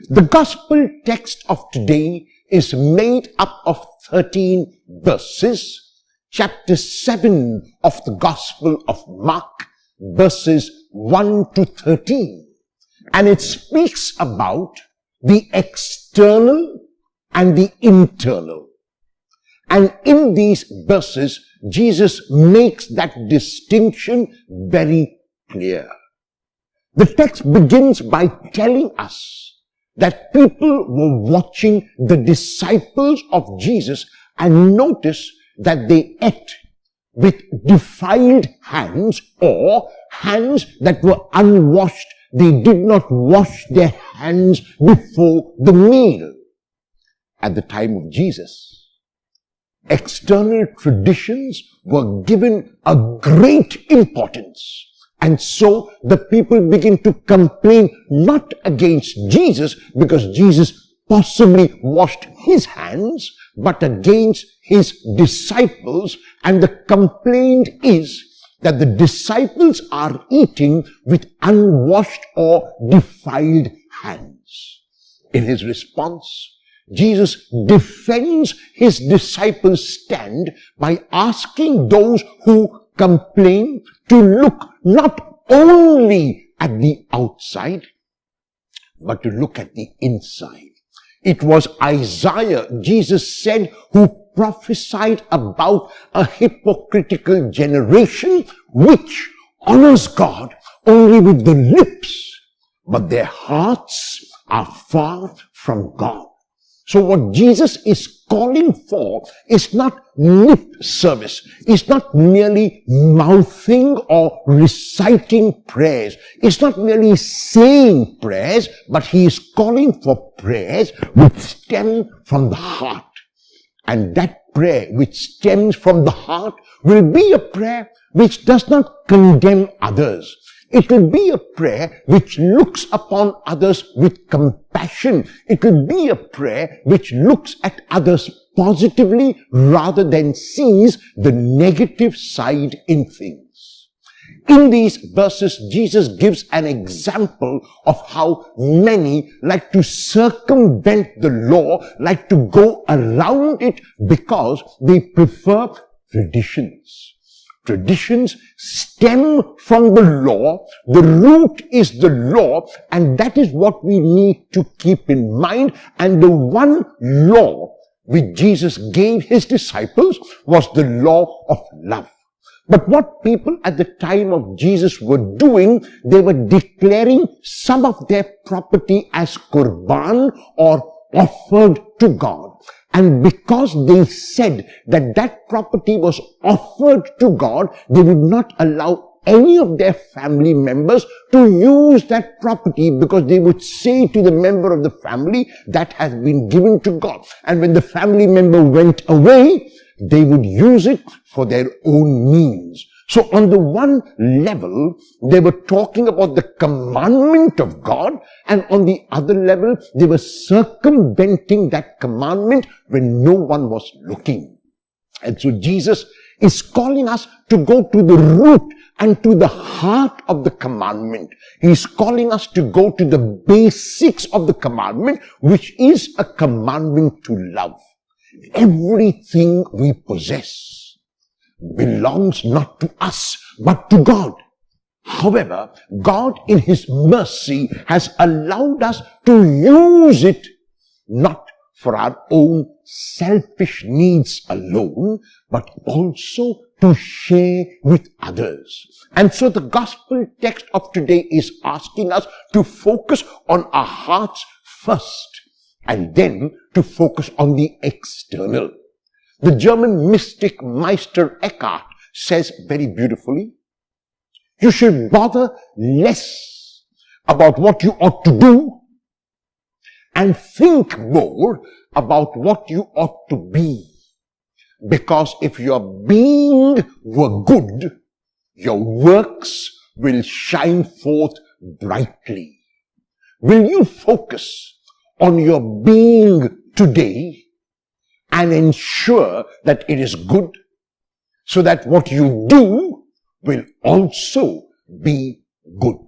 The gospel text of today is made up of 13 verses. Chapter 7 of the Gospel of Mark, verses 1 to 13. And it speaks about the external and the internal. And in these verses, Jesus makes that distinction very clear. The text begins by telling us that people were watching the disciples of Jesus, and notice that they ate with defiled hands, or hands that were unwashed. They did not wash their hands before the meal. At the time of Jesus, external traditions were given a great importance. And so the people begin to complain not against Jesus because Jesus possibly washed his hands, but against his disciples. And the complaint is that the disciples are eating with unwashed or defiled hands. In his response, Jesus defends his disciples' stand by asking those who complain to look not only at the outside, but to look at the inside. It was Isaiah, Jesus said, who prophesied about a hypocritical generation which honors God only with the lips, but their hearts are far from God. So what Jesus is calling for is not lip service. It's not merely mouthing or reciting prayers. It's not merely saying prayers, but he is calling for prayers which stem from the heart. And that prayer which stems from the heart will be a prayer which does not condemn others. It will be a prayer which looks upon others with compassion. It will be a prayer which looks at others positively rather than sees the negative side in things. In these verses, Jesus gives an example of how many like to circumvent the law, like to go around it because they prefer traditions. Traditions stem from the law. The root is the law, and that is what we need to keep in mind. And the one law which Jesus gave his disciples was the law of love. But what people at the time of Jesus were doing, they were declaring some of their property as qurban or offered to God. And because they said that that property was offered to God, they would not allow any of their family members to use that property, because they would say to the member of the family that has been given to God. And when the family member went away, they would use it for their own means. So on the one level, they were talking about the commandment of God, and on the other level, they were circumventing that commandment when no one was looking. And so Jesus is calling us to go to the root and to the heart of the commandment. He's calling us to go to the basics of the commandment, which is a commandment to love. Everything we possess belongs not to us, but to God. However, God in his mercy has allowed us to use it not for our own selfish needs alone, but also to share with others. And so the gospel text of today is asking us to focus on our hearts first, and then to focus on the external. The German mystic Meister Eckhart says very beautifully, you should bother less about what you ought to do and think more about what you ought to be. Because if your being were good, your works will shine forth brightly. Will you focus on your being today and ensure that it is good, so that what you do will also be good?